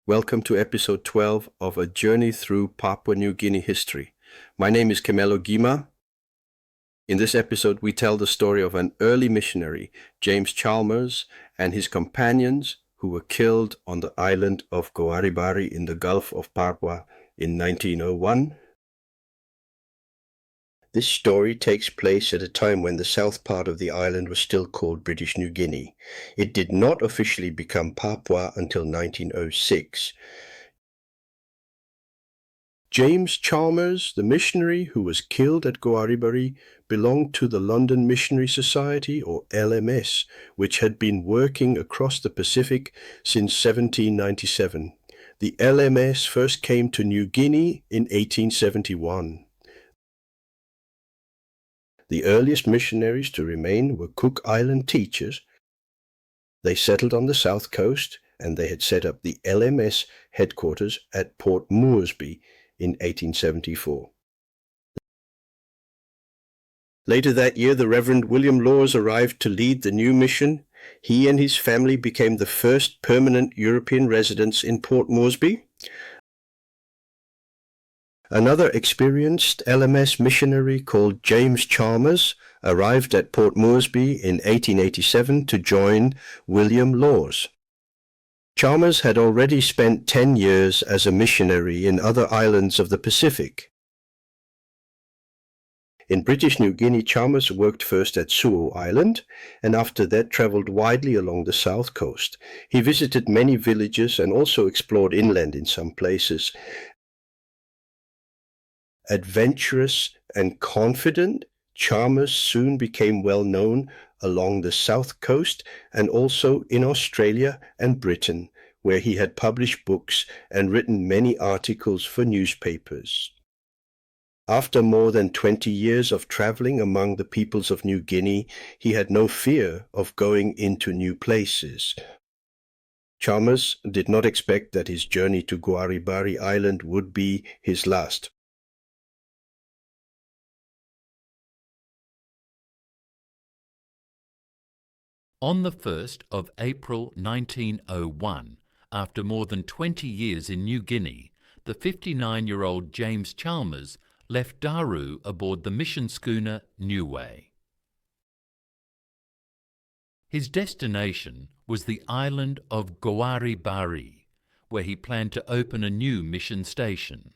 Welcome to episode 12 of A Journey Through Papua New Guinea History. My name is Kemelo Gima. In this episode, we tell the story of an early missionary, James Chalmers, and his companions who were killed on the island of Goaribari in the Gulf of Papua in 1901. This story takes place at a time when the south part of the island was still called British New Guinea. It did not officially become Papua until 1906. James Chalmers, the missionary who was killed at Goaribari, belonged to the London Missionary Society, or LMS, which had been working across the Pacific since 1797. The LMS first came to New Guinea in 1871. The earliest missionaries to remain were Cook Island teachers. They settled on the south coast, and they had set up the LMS headquarters at Port Moresby in 1874. Later that year, the Reverend William Laws arrived to lead the new mission. He and his family became the first permanent European residents in Port Moresby. Another experienced LMS missionary called James Chalmers arrived at Port Moresby in 1887 to join William Laws. Chalmers had already spent 10 years as a missionary in other islands of the Pacific. In British New Guinea, Chalmers worked first at Suo Island and after that travelled widely along the south coast. He visited many villages and also explored inland in some places. Adventurous and confident, Chalmers soon became well known along the south coast and also in Australia and Britain, where he had published books and written many articles for newspapers. After more than 20 years of travelling among the peoples of New Guinea, he had no fear of going into new places. Chalmers did not expect that his journey to Goaribari Island would be his last. On the 1st of April 1901, after more than 20 years in New Guinea, the 59-year-old James Chalmers left Daru aboard the mission schooner Niue. His destination was the island of Goaribari, where he planned to open a new mission station.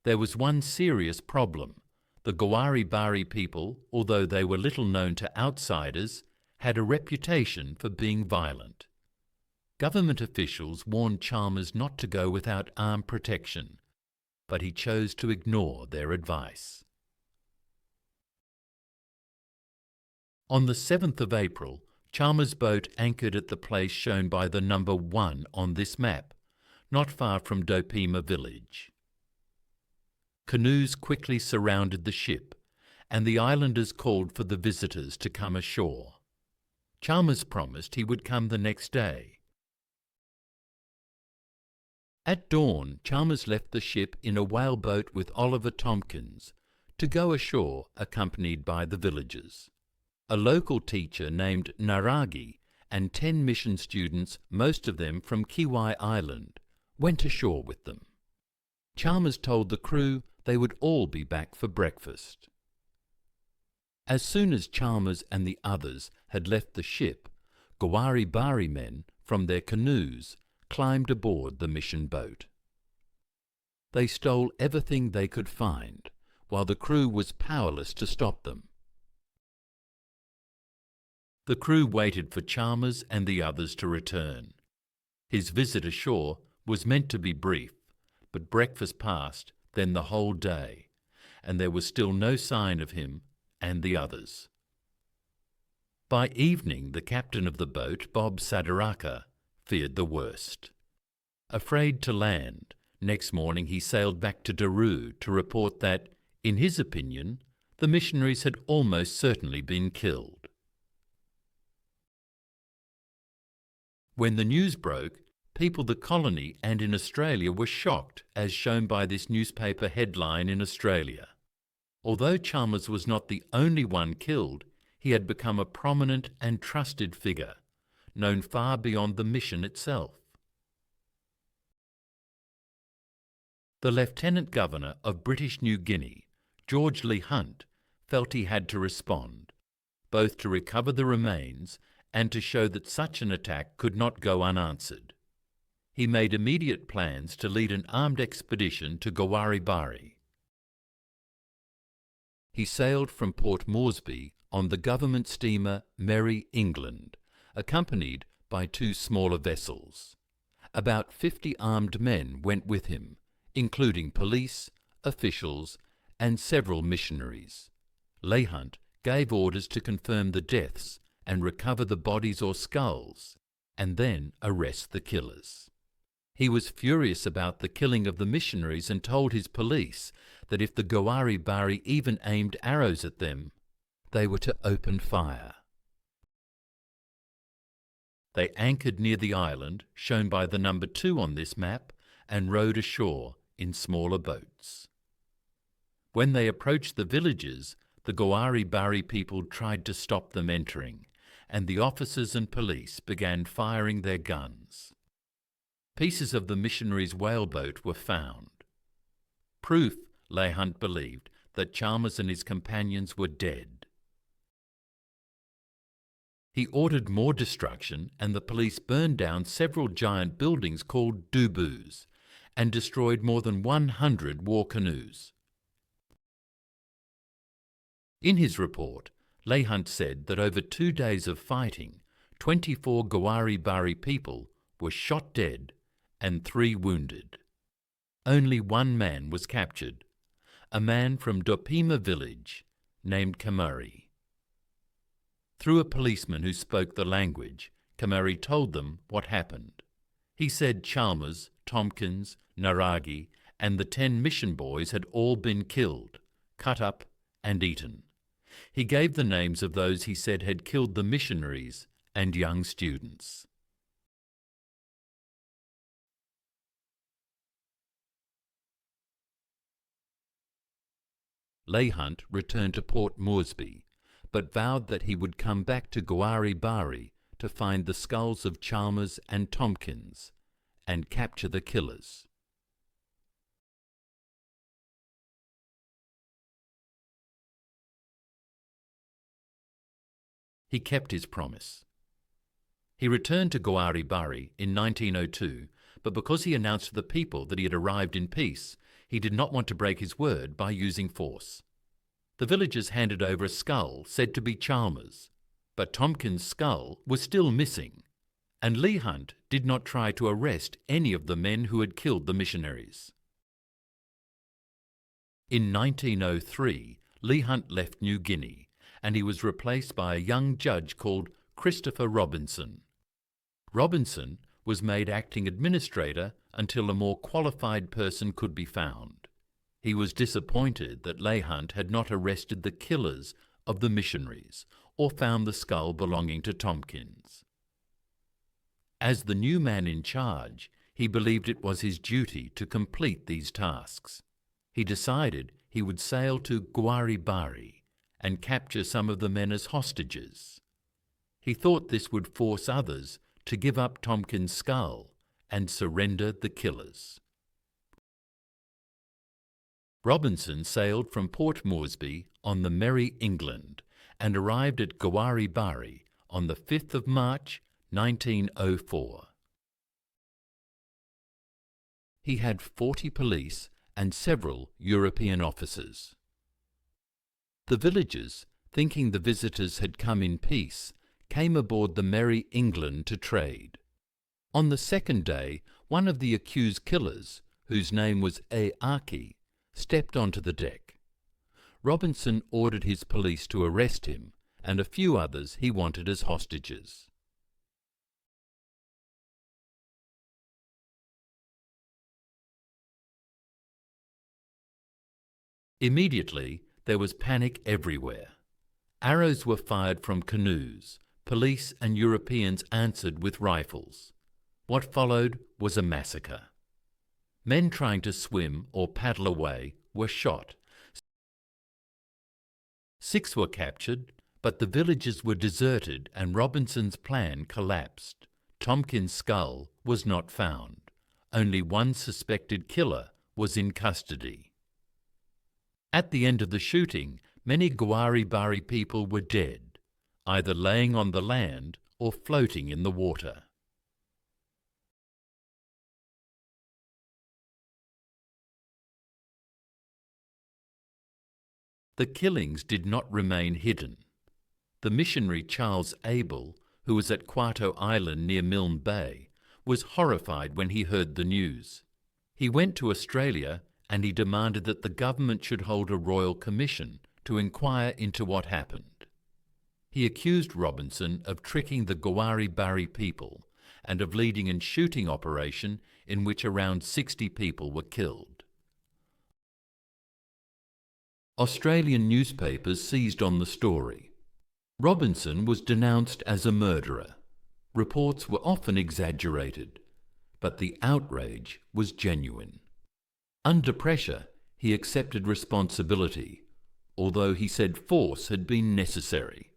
There was one serious problem. The Goaribari people, although they were little known to outsiders, had a reputation for being violent. Government officials warned Chalmers not to go without armed protection, but he chose to ignore their advice. On the 7th of April, Chalmers' boat anchored at the place shown by the number 1 on this map, not far from Dopima village. Canoes quickly surrounded the ship, and the islanders called for the visitors to come ashore. Chalmers promised he would come the next day. At dawn, Chalmers left the ship in a whaleboat with Oliver Tompkins to go ashore accompanied by the villagers. A local teacher named Naragi and 10 mission students, most of them from Kiwai Island, went ashore with them. Chalmers told the crew they would all be back for breakfast. As soon as Chalmers and the others had left the ship, Goaribari men from their canoes climbed aboard the mission boat. They stole everything they could find, while the crew was powerless to stop them. The crew waited for Chalmers and the others to return. His visit ashore was meant to be brief, but breakfast passed, then the whole day, and there was still no sign of him and the others. By evening, the captain of the boat, Bob Sadaraka, feared the worst. Afraid to land, next morning he sailed back to Daru to report that, in his opinion, the missionaries had almost certainly been killed. When the news broke, people in the colony and in Australia were shocked, as shown by this newspaper headline in Australia. Although Chalmers was not the only one killed, he had become a prominent and trusted figure, known far beyond the mission itself. The Lieutenant Governor of British New Guinea, George Leigh Hunt, felt he had to respond, both to recover the remains and to show that such an attack could not go unanswered. He made immediate plans to lead an armed expedition to Goaribari. He sailed from Port Moresby on the government steamer Merry England, accompanied by 2 smaller vessels. About 50 armed men went with him, including police, officials, and several missionaries. Leigh Hunt gave orders to confirm the deaths and recover the bodies or skulls, and then arrest the killers. He was furious about the killing of the missionaries and told his police that if the Goaribari even aimed arrows at them, they were to open fire. They anchored near the island, shown by the number 2 on this map, and rowed ashore in smaller boats. When they approached the villages, the Goaribari people tried to stop them entering, and the officers and police began firing their guns. Pieces of the missionaries' whaleboat were found. Proof, Leigh Hunt believed, that Chalmers and his companions were dead. He ordered more destruction, and the police burned down several giant buildings called dubus and destroyed more than 100 war canoes. In his report, Leigh Hunt said that over 2 days of fighting, 24 Goaribari people were shot dead and 3 wounded. Only 1 man was captured, a man from Dopima village named Kamari. Through a policeman who spoke the language, Kamari told them what happened. He said Chalmers, Tompkins, Naragi, and the 10 mission boys had all been killed, cut up and eaten. He gave the names of those he said had killed the missionaries and young students. Leigh Hunt returned to Port Moresby, but vowed that he would come back to Goaribari to find the skulls of Chalmers and Tompkins and capture the killers. He kept his promise. He returned to Goaribari in 1902, but because he announced to the people that he had arrived in peace, he did not want to break his word by using force. The villagers handed over a skull said to be Chalmers, but Tompkins' skull was still missing, and Leigh Hunt did not try to arrest any of the men who had killed the missionaries. In 1903, Leigh Hunt left New Guinea, and he was replaced by a young judge called Christopher Robinson. Robinson was made acting administrator until a more qualified person could be found. He was disappointed that Leigh Hunt had not arrested the killers of the missionaries or found the skull belonging to Tompkins. As the new man in charge, he believed it was his duty to complete these tasks. He decided he would sail to Goaribari and capture some of the men as hostages. He thought this would force others to give up Tompkins' skull and surrender the killers. Robinson sailed from Port Moresby on the Merry England and arrived at Goaribari on the 5th of March, 1904. He had 40 police and several European officers. The villagers, thinking the visitors had come in peace, came aboard the Merry England to trade. On the 2nd day, one of the accused killers, whose name was Aki, stepped onto the deck. Robinson ordered his police to arrest him, and a few others he wanted as hostages. Immediately, there was panic everywhere. Arrows were fired from canoes. Police and Europeans answered with rifles. What followed was a massacre. Men trying to swim or paddle away were shot. 6 were captured, but the villages were deserted and Robinson's plan collapsed. Tompkins' skull was not found. Only one suspected killer was in custody. At the end of the shooting, many Goaribari people were dead, either laying on the land or floating in the water. The killings did not remain hidden. The missionary Charles Abel, who was at Quarto Island near Milne Bay, was horrified when he heard the news. He went to Australia and he demanded that the government should hold a royal commission to inquire into what happened. He accused Robinson of tricking the Goaribari people and of leading a shooting operation in which around 60 people were killed. Australian newspapers seized on the story. Robinson was denounced as a murderer. Reports were often exaggerated, but the outrage was genuine. Under pressure, he accepted responsibility, although he said force had been necessary.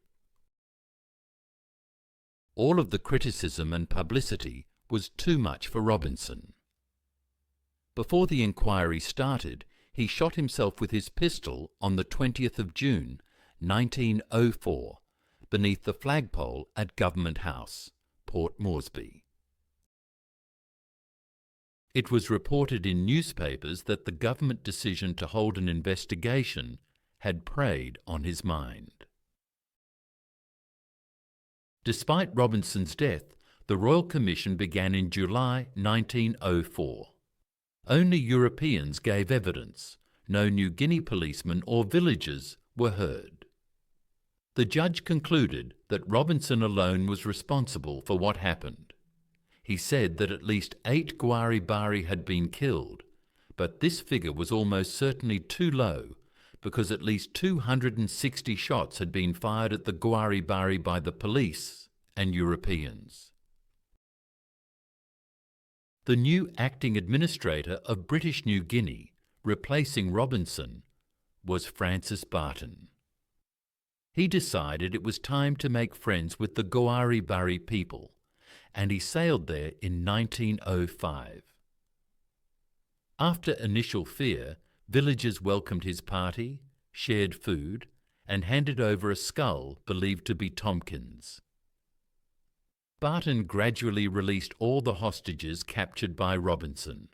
All of the criticism and publicity was too much for Robinson. Before the inquiry started, he shot himself with his pistol on the 20th of June, 1904, beneath the flagpole at Government House, Port Moresby. It was reported in newspapers that the government decision to hold an investigation had preyed on his mind. Despite Robinson's death, the Royal Commission began in July 1904. Only Europeans gave evidence. No New Guinea policemen or villagers were heard. The judge concluded that Robinson alone was responsible for what happened. He said that at least 8 Goaribari had been killed, but this figure was almost certainly too low because at least 260 shots had been fired at the Goaribari by the police and Europeans. The new acting administrator of British New Guinea, replacing Robinson, was Francis Barton. He decided it was time to make friends with the Goaribari people, and he sailed there in 1905. After initial fear, villagers welcomed his party, shared food, and handed over a skull believed to be Tompkins. Barton gradually released all the hostages captured by Robinson.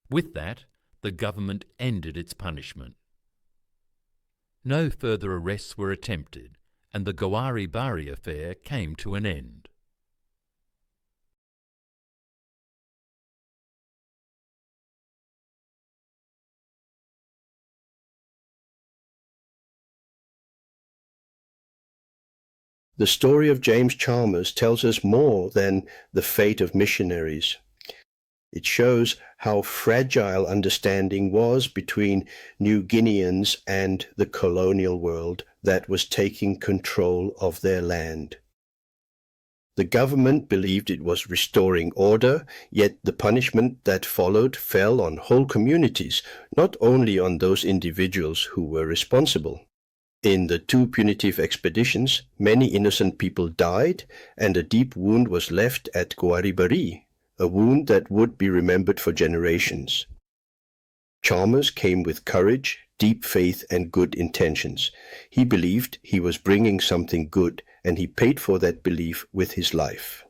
With that, the government ended its punishment. No further arrests were attempted, and the Goaribari affair came to an end. The story of James Chalmers tells us more than the fate of missionaries. It shows how fragile understanding was between New Guineans and the colonial world that was taking control of their land. The government believed it was restoring order, yet the punishment that followed fell on whole communities, not only on those individuals who were responsible. In the 2 punitive expeditions, many innocent people died, and a deep wound was left at Goaribari, a wound that would be remembered for generations. Chalmers came with courage, deep faith, and good intentions. He believed he was bringing something good, and he paid for that belief with his life.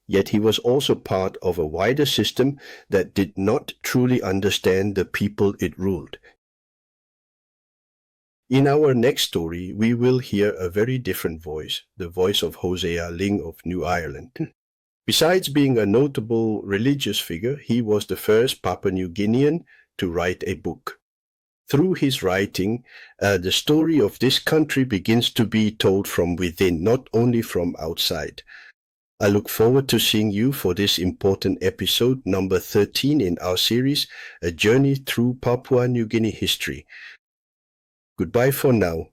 Yet he was also part of a wider system that did not truly understand the people it ruled. In our next story, we will hear a very different voice, the voice of Hosea Ling of New Ireland. Besides being a notable religious figure, he was the first Papua New Guinean to write a book. Through his writing, the story of this country begins to be told from within, not only from outside. I look forward to seeing you for this important episode, number 13 in our series, A Journey Through Papua New Guinea History. Goodbye for now.